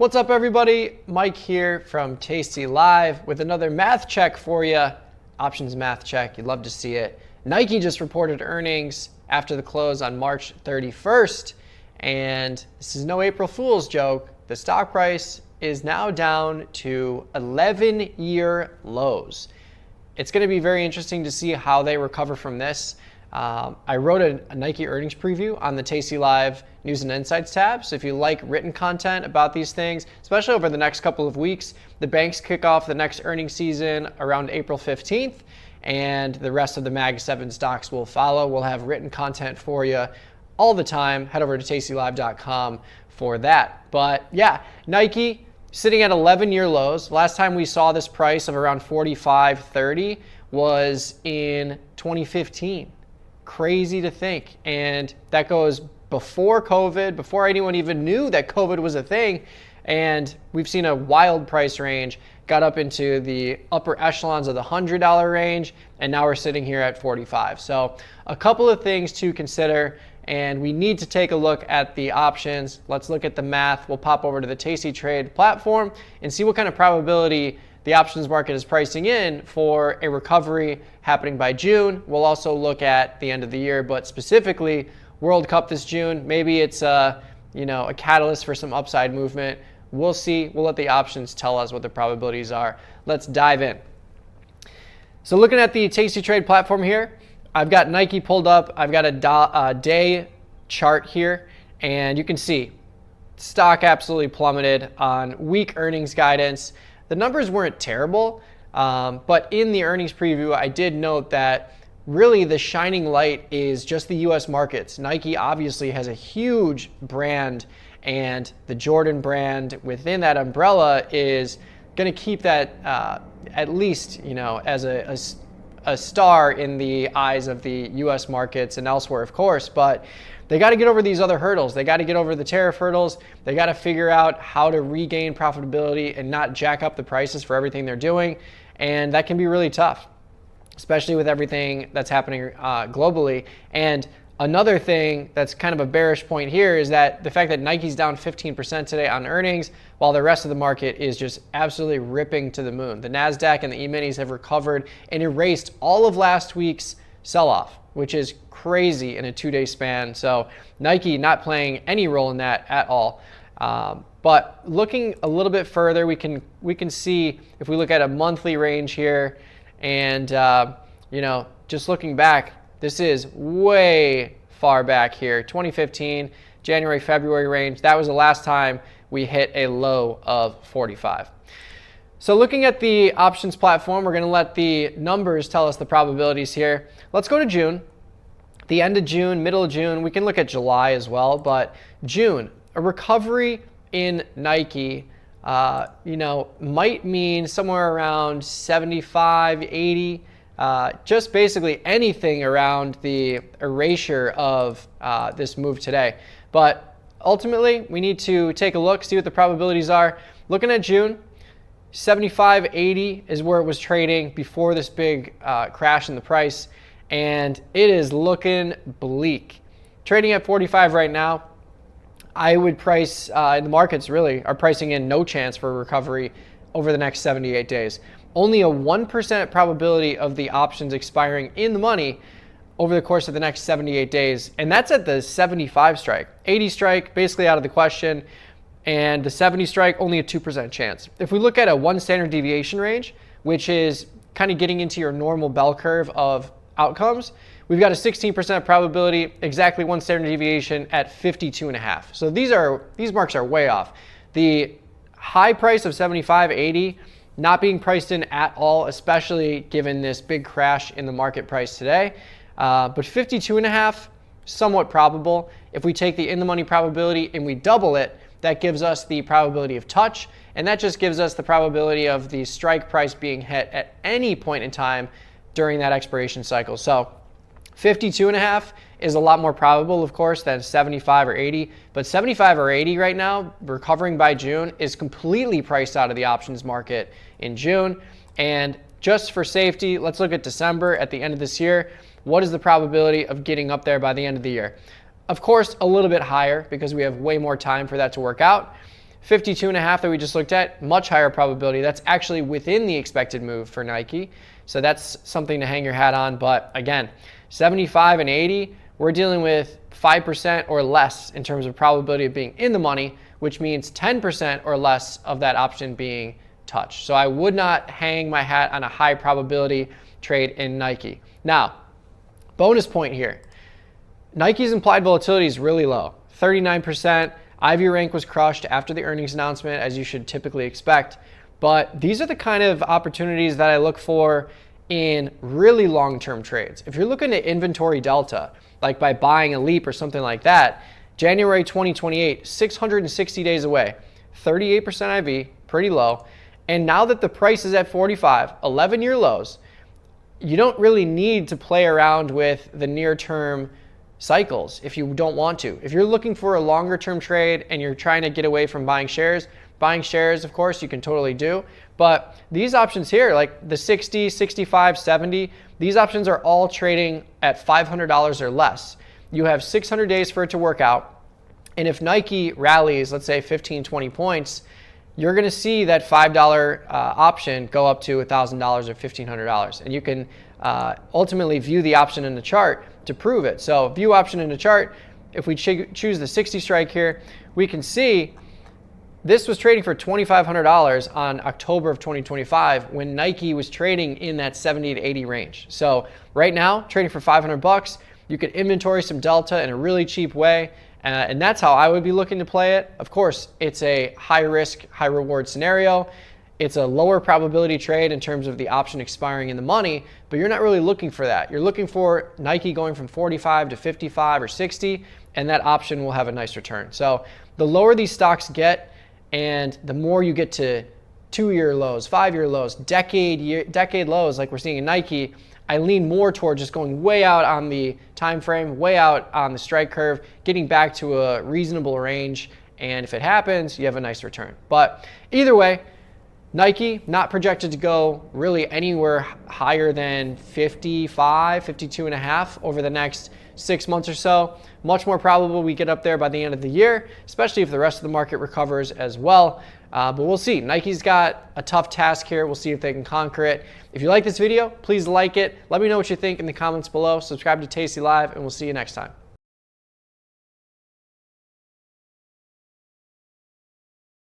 What's up, everybody? Mike here from tastylive with another math check for you. Options math check. You'd love to see it. Nike just reported earnings after the close on March 31st. And this is no April Fool's joke. The stock price is now down to 11-year lows. It's going to be very interesting to see how they recover from this. I wrote a Nike earnings preview on the tastylive News and Insights tab. So if you like written content about these things, especially over the next couple of weeks, the banks kick off the next earnings season around April 15th, and the rest of the Mag 7 stocks will follow. We'll have written content for you all the time. Head over to tastylive.com for that. But yeah, Nike sitting at 11-year lows. Last time we saw this price of around $45.30 was in 2015. Crazy to think. And that goes before COVID, before anyone even knew that COVID was a thing. And we've seen a wild price range, got up into the upper echelons of the $100 range, and now we're sitting here at 45. So a couple of things to consider, and we need to take a look at the options. Let's look at the math. We'll pop over to the tastytrade platform and see what kind of probability the options market is pricing in for a recovery happening by June. We'll also look at the end of the year, but specifically World Cup this June. Maybe it's a catalyst for some upside movement. We'll see. We'll let the options tell us what the probabilities are. Let's dive in. So looking at the tastytrade platform here, I've got Nike pulled up. I've got a day chart here, and you can see stock absolutely plummeted on weak earnings guidance. The numbers weren't terrible, but in the earnings preview, I did note that really the shining light is just the US markets. Nike obviously has a huge brand, and the Jordan brand within that umbrella is going to keep that at least as a star in the eyes of the US markets and elsewhere, of course. But they got to get over these other hurdles. They got to get over the tariff hurdles. They got to figure out how to regain profitability and not jack up the prices for everything they're doing. And that can be really tough, especially with everything that's happening globally. And another thing that's kind of a bearish point here is that the fact that Nike's down 15% today on earnings, while the rest of the market is just absolutely ripping to the moon. The NASDAQ and the E-minis have recovered and erased all of last week's sell-off, which is crazy in a 2-day span. So Nike not playing any role in that at all. But looking a little bit further, we can see if we look at a monthly range here, and just looking back, this is way far back here. 2015, January, February range. That was the last time we hit a low of 45. So looking at the options platform, we're going to let the numbers tell us the probabilities here. Let's go to June. The end of June, middle of June. We can look at July as well, but June, a recovery in Nike, might mean somewhere around 75, 80, just basically anything around the erasure of this move today. But ultimately, we need to take a look, see what the probabilities are. Looking at June, 75, 80 is where it was trading before this big crash in the price, and it is looking bleak. Trading at 45 right now. I would price, the markets really are pricing in no chance for recovery over the next 78 days. Only a 1% probability of the options expiring in the money over the course of the next 78 days. And that's at the 75 strike. 80 strike, basically out of the question. And the 70 strike, only a 2% chance. If we look at a 1 standard deviation range, which is kind of getting into your normal bell curve of outcomes, we've got a 16% probability, exactly 1 standard deviation at 52.5. So these marks are way off. The high price of 75, 80, not being priced in at all, especially given this big crash in the market price today. But 52.5, somewhat probable. If we take the in the money probability and we double it, that gives us the probability of touch, and that just gives us the probability of the strike price being hit at any point in time during that expiration cycle. So 52.5 is a lot more probable, of course, than 75 or 80, but 75 or 80 right now, recovering by June, is completely priced out of the options market in June. And just for safety, let's look at December at the end of this year. What is the probability of getting up there by the end of the year? Of course, a little bit higher because we have way more time for that to work out. 52.5 that we just looked at, much higher probability. That's actually within the expected move for Nike. So that's something to hang your hat on. But again, 75 and 80, we're dealing with 5% or less in terms of probability of being in the money, which means 10% or less of that option being touched. So I would not hang my hat on a high probability trade in Nike. Now, bonus point here. Nike's implied volatility is really low, 39%. Ivy rank was crushed after the earnings announcement, as you should typically expect. But these are the kind of opportunities that I look for in really long-term trades. If you're looking at inventory delta, like by buying a leap or something like that, January 2028, 660 days away, 38% IV, pretty low. And now that the price is at 45, 11-year lows, you don't really need to play around with the near-term cycles if you don't want to. If you're looking for a longer term trade and you're trying to get away from buying shares, of course, you can totally do. But these options here, like the 60, 65, 70, these options are all trading at $500 or less. You have 600 days for it to work out. And if Nike rallies, let's say 15, 20 points, you're going to see that $5 option go up to $1,000 or $1,500. And you can ultimately view the option in the chart to prove it. So view option in the chart, if we choose the 60 strike here, we can see this was trading for $2,500 on October of 2025 when Nike was trading in that 70 to 80 range. So right now, trading for 500 bucks, you could inventory some delta in a really cheap way. And that's how I would be looking to play it. Of course, it's a high risk, high reward scenario. It's a lower probability trade in terms of the option expiring in the money, but you're not really looking for that. You're looking for Nike going from 45 to 55 or 60, and that option will have a nice return. So the lower these stocks get, and the more you get to 2-year lows, 5-year lows, decade lows like we're seeing in Nike, I lean more towards just going way out on the time frame, way out on the strike curve, getting back to a reasonable range, and if it happens, you have a nice return. But either way, Nike not projected to go really anywhere higher than 55, 52.5 over the next 6 months or so. Much more probable we get up there by the end of the year, especially if the rest of the market recovers as well. But we'll see. Nike's got a tough task here. We'll see if they can conquer it. If you like this video, please like it. Let me know what you think in the comments below. Subscribe to Tasty Live, and we'll see you next time.